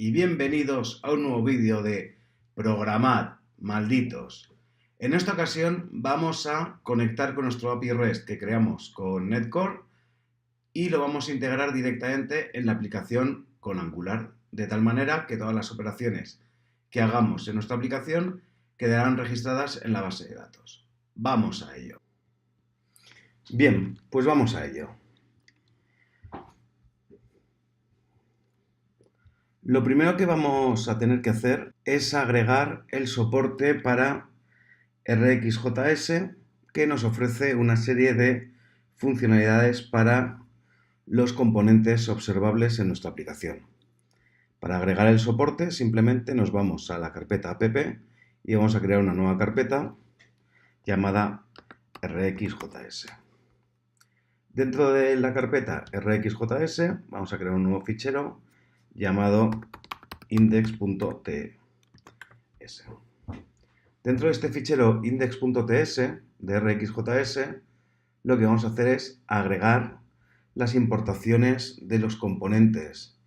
y bienvenidos a un nuevo vídeo de Programad, malditos. En esta ocasión vamos a conectar con nuestro API REST que creamos con Netcore y lo vamos a integrar directamente en la aplicación con Angular, de tal manera que todas las operaciones que hagamos en nuestra aplicación quedarán registradas en la base de datos. Vamos a ello. Bien, pues vamos a ello. Lo primero que vamos a tener que hacer es agregar el soporte para RxJS, que nos ofrece una serie de funcionalidades para los componentes observables en nuestra aplicación. Para agregar el soporte simplemente nos vamos a la carpeta app y vamos a crear una nueva carpeta llamada RxJS. Dentro de la carpeta RxJS vamos a crear un nuevo fichero llamado index.ts. Dentro de este fichero index.ts de RxJS, lo que vamos a hacer es agregar las importaciones de los componentes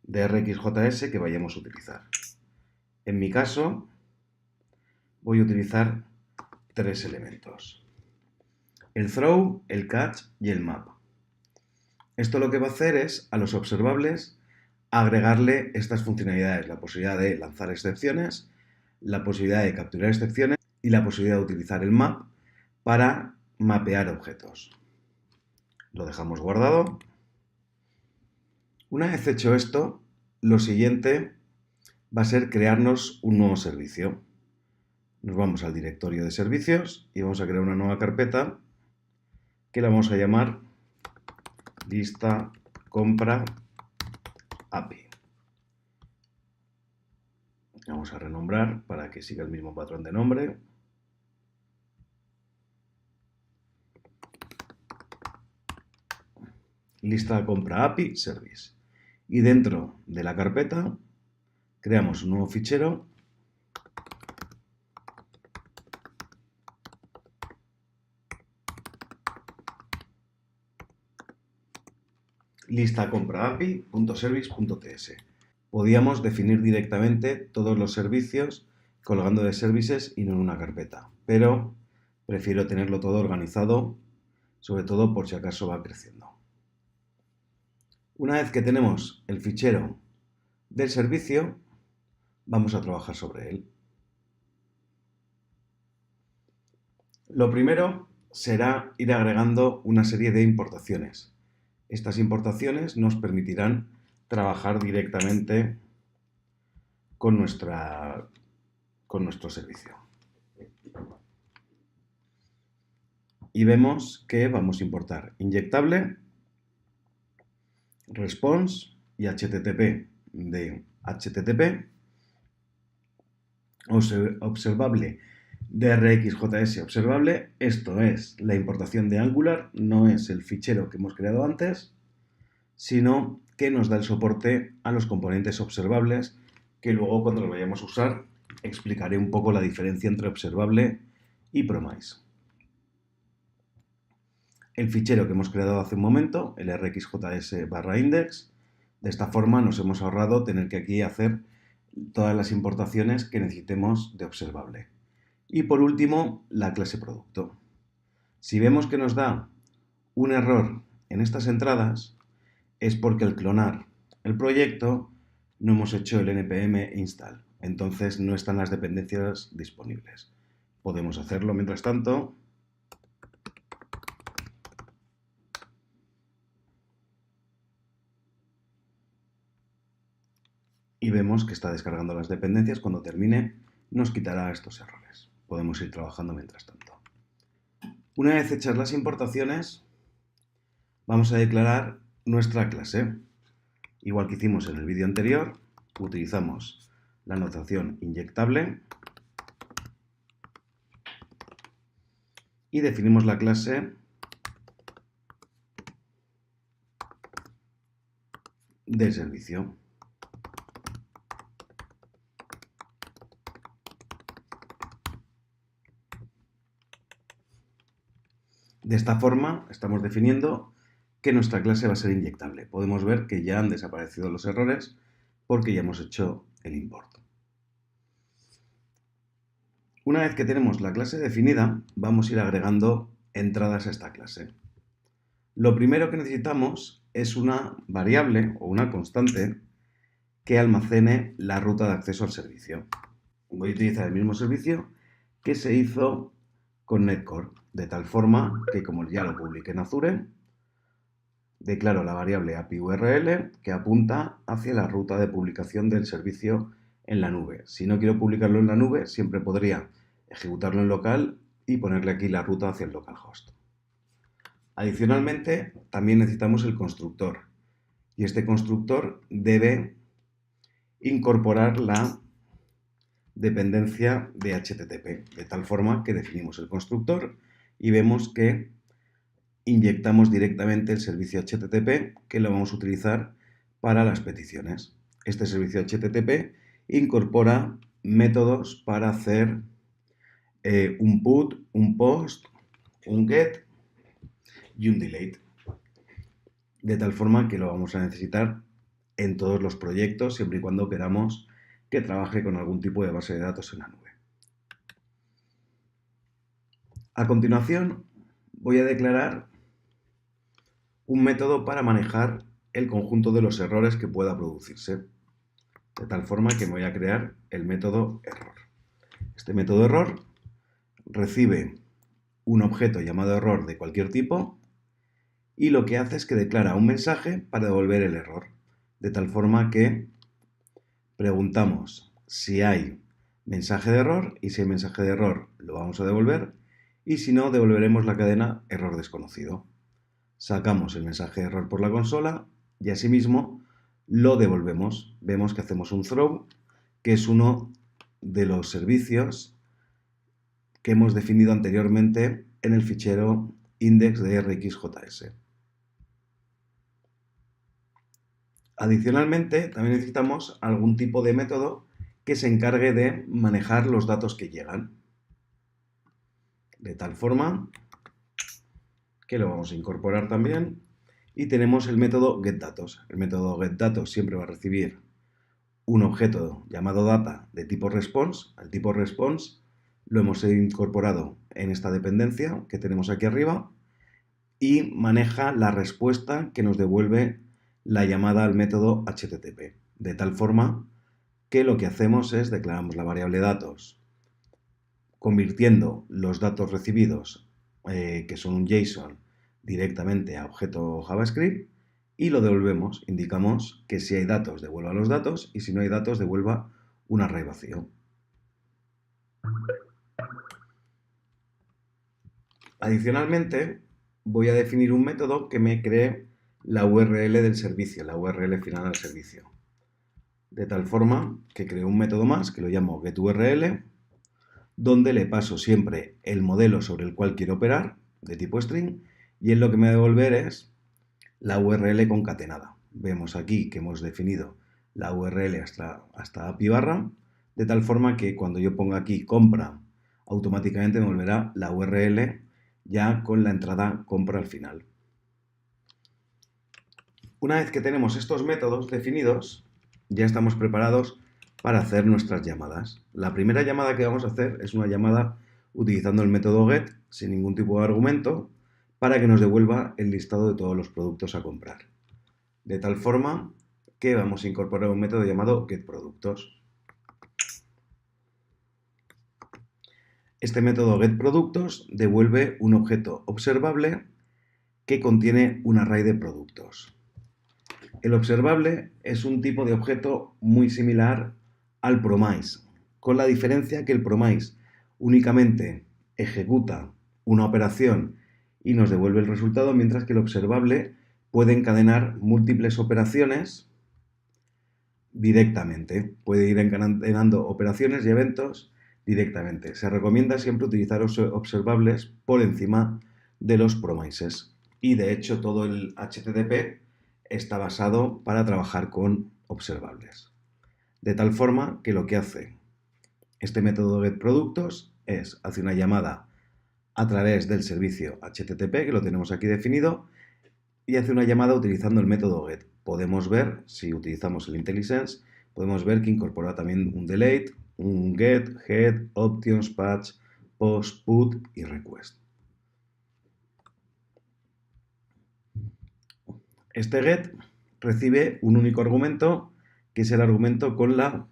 de RxJS que vayamos a utilizar. En mi caso, voy a utilizar tres elementos: el throw, el catch y el map. Esto lo que va a hacer es, a los observables, agregarle estas funcionalidades: la posibilidad de lanzar excepciones, la posibilidad de capturar excepciones y la posibilidad de utilizar el map para mapear objetos. Lo dejamos guardado. Una vez hecho esto, lo siguiente va a ser crearnos un nuevo servicio. Nos vamos al directorio de servicios y vamos a crear una nueva carpeta que la vamos a llamar lista compra API. Vamos a renombrar para que siga el mismo patrón de nombre. Lista compra API service. Y dentro de la carpeta creamos un nuevo fichero lista compra API.service.ts. Podíamos definir directamente todos los servicios colgando de services y no en una carpeta, pero prefiero tenerlo todo organizado, sobre todo por si acaso va creciendo. Una vez que tenemos el fichero del servicio, vamos a trabajar sobre él. Lo primero será ir agregando una serie de importaciones. Estas importaciones nos permitirán trabajar directamente con nuestro servicio. Y vemos que vamos a importar inyectable, response y HTTP de HTTP, observable de RxJS observable. Esto es la importación de Angular, no es el fichero que hemos creado antes, sino que nos da el soporte a los componentes observables, que luego cuando los vayamos a usar explicaré un poco la diferencia entre observable y promise. El fichero que hemos creado hace un momento, el rxjs/index, de esta forma nos hemos ahorrado tener que aquí hacer todas las importaciones que necesitemos de observable. Y por último, la clase producto. Si vemos que nos da un error en estas entradas, es porque al clonar el proyecto no hemos hecho el npm install, entonces no están las dependencias disponibles. Podemos hacerlo mientras tanto. Y vemos que está descargando las dependencias. Cuando termine nos quitará estos errores. Podemos ir trabajando mientras tanto. Una vez hechas las importaciones, vamos a declarar nuestra clase. Igual que hicimos en el vídeo anterior, utilizamos la notación inyectable y definimos la clase del servicio. De esta forma estamos definiendo que nuestra clase va a ser inyectable. Podemos ver que ya han desaparecido los errores porque ya hemos hecho el import. Una vez que tenemos la clase definida, vamos a ir agregando entradas a esta clase. Lo primero que necesitamos es una variable o una constante que almacene la ruta de acceso al servicio. Voy a utilizar el mismo servicio que se hizo con Netcore, de tal forma que, como ya lo publiqué en Azure, declaro la variable API URL que apunta hacia la ruta de publicación del servicio en la nube. Si no quiero publicarlo en la nube, siempre podría ejecutarlo en local y ponerle aquí la ruta hacia el localhost. Adicionalmente, también necesitamos el constructor. Y este constructor debe incorporar la dependencia de HTTP, de tal forma que definimos el constructor y vemos que inyectamos directamente el servicio HTTP que lo vamos a utilizar para las peticiones. Este servicio HTTP incorpora métodos para hacer un put, un post, un get y un delete. De tal forma que lo vamos a necesitar en todos los proyectos, siempre y cuando queramos que trabaje con algún tipo de base de datos en la nube. A continuación, voy a declarar un método para manejar el conjunto de los errores que pueda producirse. De tal forma que me voy a crear el método error. Este método error recibe un objeto llamado error de cualquier tipo y lo que hace es que declara un mensaje para devolver el error. De tal forma que preguntamos si hay mensaje de error y si hay mensaje de error lo vamos a devolver y si no devolveremos la cadena error desconocido. Sacamos el mensaje de error por la consola y asimismo lo devolvemos. Vemos que hacemos un throw, que es uno de los servicios que hemos definido anteriormente en el fichero index de RxJS. Adicionalmente, también necesitamos algún tipo de método que se encargue de manejar los datos que llegan. De tal forma que lo vamos a incorporar también. Y tenemos el método getDatos. El método getDatos siempre va a recibir un objeto llamado data de tipo response. El tipo response lo hemos incorporado en esta dependencia que tenemos aquí arriba y maneja la respuesta que nos devuelve la llamada al método HTTP. De tal forma que lo que hacemos es declaramos la variable datos convirtiendo los datos recibidos, que son un JSON, directamente a objeto JavaScript y lo devolvemos. Indicamos que si hay datos, devuelva los datos y si no hay datos, devuelva un array vacío. Adicionalmente, voy a definir un método que me cree la URL del servicio, la URL final del servicio. De tal forma que creo un método más que lo llamo getURL, donde le paso siempre el modelo sobre el cual quiero operar, de tipo string, y él lo que me va a devolver es la URL concatenada. Vemos aquí que hemos definido la URL hasta API barra, de tal forma que cuando yo ponga aquí compra, automáticamente me volverá la URL ya con la entrada compra al final. Una vez que tenemos estos métodos definidos, ya estamos preparados para hacer nuestras llamadas. La primera llamada que vamos a hacer es una llamada utilizando el método get sin ningún tipo de argumento para que nos devuelva el listado de todos los productos a comprar. De tal forma que vamos a incorporar un método llamado getProductos. Este método getProductos devuelve un objeto observable que contiene un array de productos. El observable es un tipo de objeto muy similar al promise, con la diferencia que el promise únicamente ejecuta una operación y nos devuelve el resultado, mientras que el observable puede encadenar múltiples operaciones directamente. Puede ir encadenando operaciones y eventos directamente. Se recomienda siempre utilizar observables por encima de los promises. Y de hecho todo el HTTP está basado para trabajar con observables. De tal forma que lo que hace este método getProductos es hacer una llamada a través del servicio HTTP, que lo tenemos aquí definido, y hace una llamada utilizando el método get. Podemos ver, si utilizamos el IntelliSense, podemos ver que incorpora también un delete, un get, head, options, patch, post, put y request. Este get recibe un único argumento, que es el argumento con la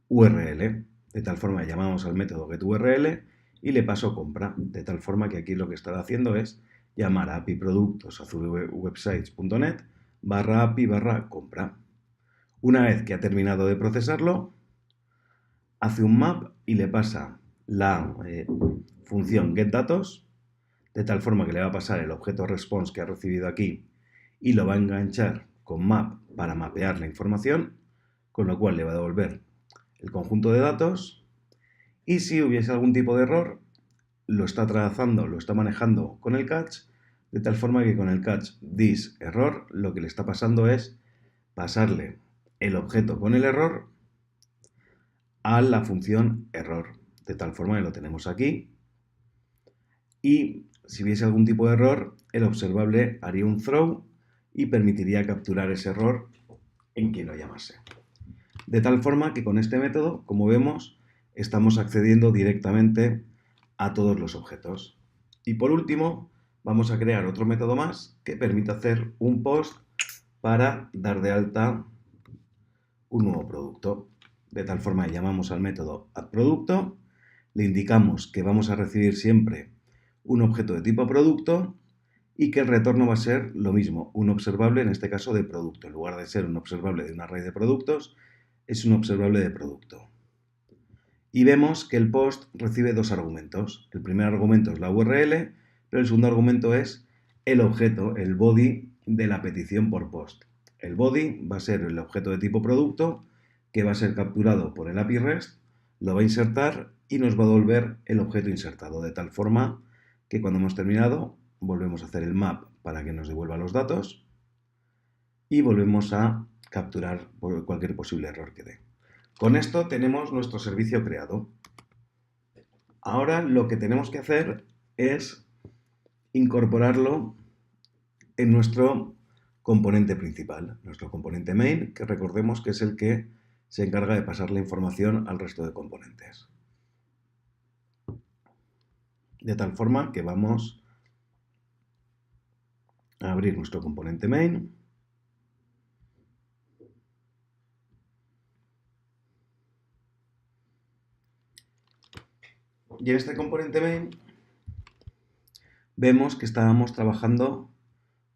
URL, de tal forma que llamamos al método getURL y le paso compra, de tal forma que aquí lo que estará haciendo es llamar a API productos azulwebsites.net /API /compra. Una vez que ha terminado de procesarlo, hace un map y le pasa la función getDatos, de tal forma que le va a pasar el objeto response que ha recibido aquí y lo va a enganchar con map para mapear la información, con lo cual le va a devolver el conjunto de datos y si hubiese algún tipo de error, lo está trazando, lo está manejando con el catch, de tal forma que con el catch this error lo que le está pasando es pasarle el objeto con el error a la función error, de tal forma que lo tenemos aquí y si hubiese algún tipo de error, el observable haría un throw y permitiría capturar ese error en quien lo llamase. De tal forma que con este método, como vemos, estamos accediendo directamente a todos los objetos. Y por último, vamos a crear otro método más que permite hacer un post para dar de alta un nuevo producto. De tal forma que llamamos al método addProducto, le indicamos que vamos a recibir siempre un objeto de tipo producto y que el retorno va a ser lo mismo, un observable, en este caso de producto. En lugar de ser un observable de un array de productos, es un observable de producto. Y vemos que el post recibe dos argumentos. El primer argumento es la URL, pero el segundo argumento es el objeto, el body de la petición por post. El body va a ser el objeto de tipo producto que va a ser capturado por el API REST, lo va a insertar y nos va a devolver el objeto insertado, de tal forma que cuando hemos terminado volvemos a hacer el map para que nos devuelva los datos y volvemos a capturar cualquier posible error que dé. Con esto tenemos nuestro servicio creado. Ahora lo que tenemos que hacer es incorporarlo en nuestro componente principal, nuestro componente main, que recordemos que es el que se encarga de pasar la información al resto de componentes. De tal forma que vamos a abrir nuestro componente main. Y en este componente main vemos que estábamos trabajando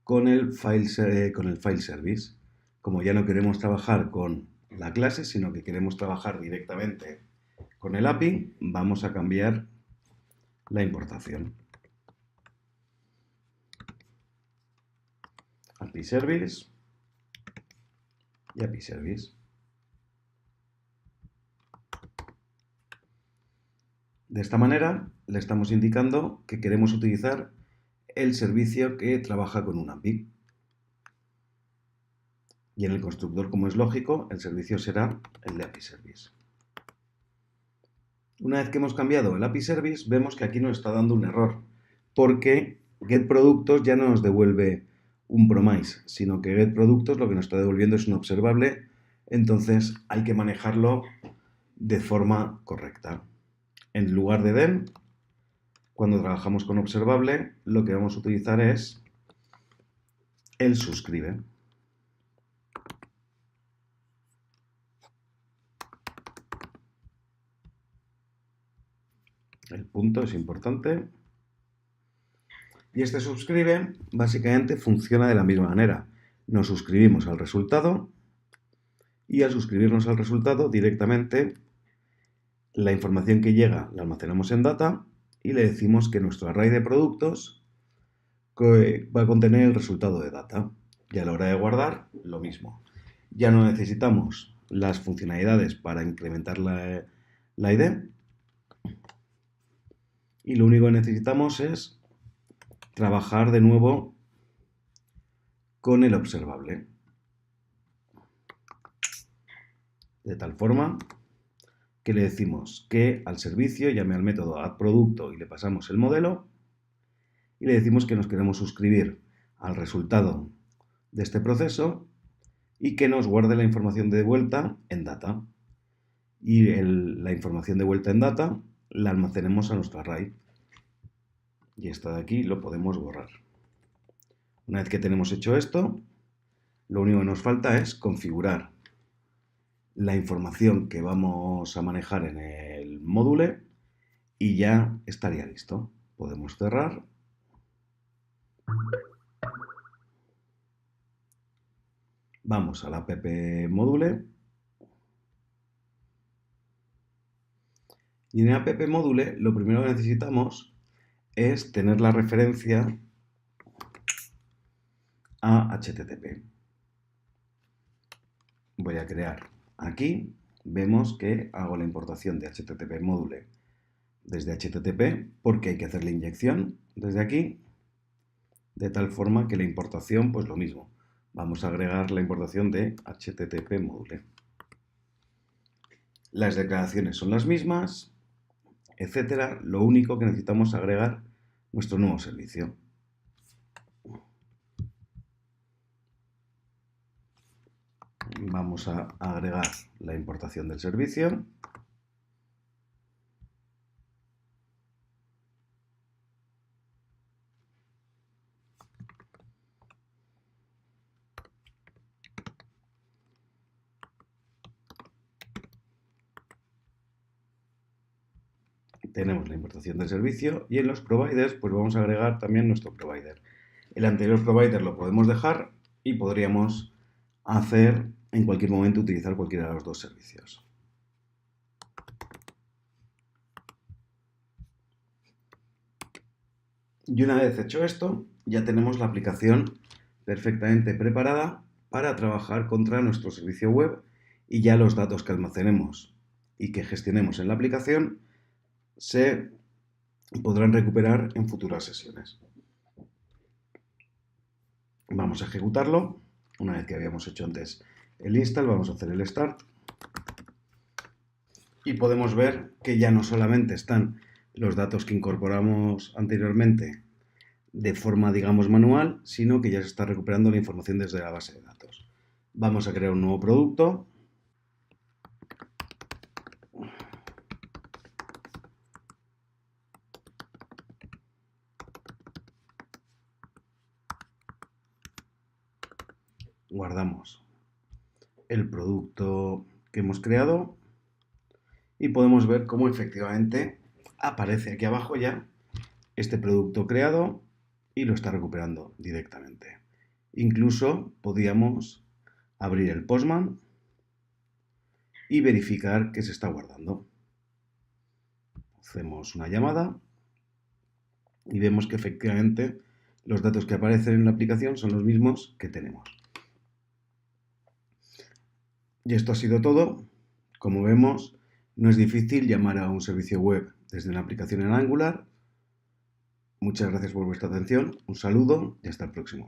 con el file service. Como ya no queremos trabajar con la clase, sino que queremos trabajar directamente con el API, vamos a cambiar la importación. API service y API service. De esta manera le estamos indicando que queremos utilizar el servicio que trabaja con un API. Y en el constructor, como es lógico, el servicio será el de API service. Una vez que hemos cambiado el API service, vemos que aquí nos está dando un error, porque getProductos ya no nos devuelve un promise, sino que getProductos lo que nos está devolviendo es un observable, entonces hay que manejarlo de forma correcta. En lugar de then, cuando trabajamos con observable, lo que vamos a utilizar es el suscribe. El punto es importante. Y este suscribe básicamente funciona de la misma manera. Nos suscribimos al resultado y al suscribirnos al resultado directamente la información que llega la almacenamos en data y le decimos que nuestro array de productos va a contener el resultado de data. Y a la hora de guardar, lo mismo. Ya no necesitamos las funcionalidades para incrementar la ID y lo único que necesitamos es trabajar de nuevo con el observable. De tal forma que le decimos que al servicio llame al método addProducto y le pasamos el modelo y le decimos que nos queremos suscribir al resultado de este proceso y que nos guarde la información de vuelta en data. Y la información de vuelta en data la almacenemos a nuestro array. Y esta de aquí lo podemos borrar. Una vez que tenemos hecho esto, lo único que nos falta es configurar la información que vamos a manejar en el módulo y ya estaría listo. Podemos cerrar. Vamos a la app module. Y en el app module lo primero que necesitamos es tener la referencia a HTTP. Voy a crear aquí, vemos que hago la importación de HTTP module desde HTTP porque hay que hacer la inyección desde aquí, de tal forma que la importación, pues lo mismo. Vamos a agregar la importación de HTTP module. Las declaraciones son las mismas, etcétera. Lo único que necesitamos es agregar nuestro nuevo servicio. Vamos a agregar la importación del servicio. Tenemos la importación del servicio y en los providers pues vamos a agregar también nuestro provider. El anterior provider lo podemos dejar y podríamos hacer en cualquier momento utilizar cualquiera de los dos servicios. Y una vez hecho esto, ya tenemos la aplicación perfectamente preparada para trabajar contra nuestro servicio web y ya los datos que almacenemos y que gestionemos en la aplicación se podrán recuperar en futuras sesiones. Vamos a ejecutarlo. Una vez que habíamos hecho antes el install, vamos a hacer el start. Y podemos ver que ya no solamente están los datos que incorporamos anteriormente de forma, digamos, manual, sino que ya se está recuperando la información desde la base de datos. Vamos a crear un nuevo producto. Guardamos el producto que hemos creado y podemos ver cómo efectivamente aparece aquí abajo ya este producto creado y lo está recuperando directamente. Incluso podríamos abrir el Postman y verificar que se está guardando. Hacemos una llamada y vemos que efectivamente los datos que aparecen en la aplicación son los mismos que tenemos. Y esto ha sido todo. Como vemos, no es difícil llamar a un servicio web desde una aplicación en Angular. Muchas gracias por vuestra atención, un saludo y hasta el próximo vídeo.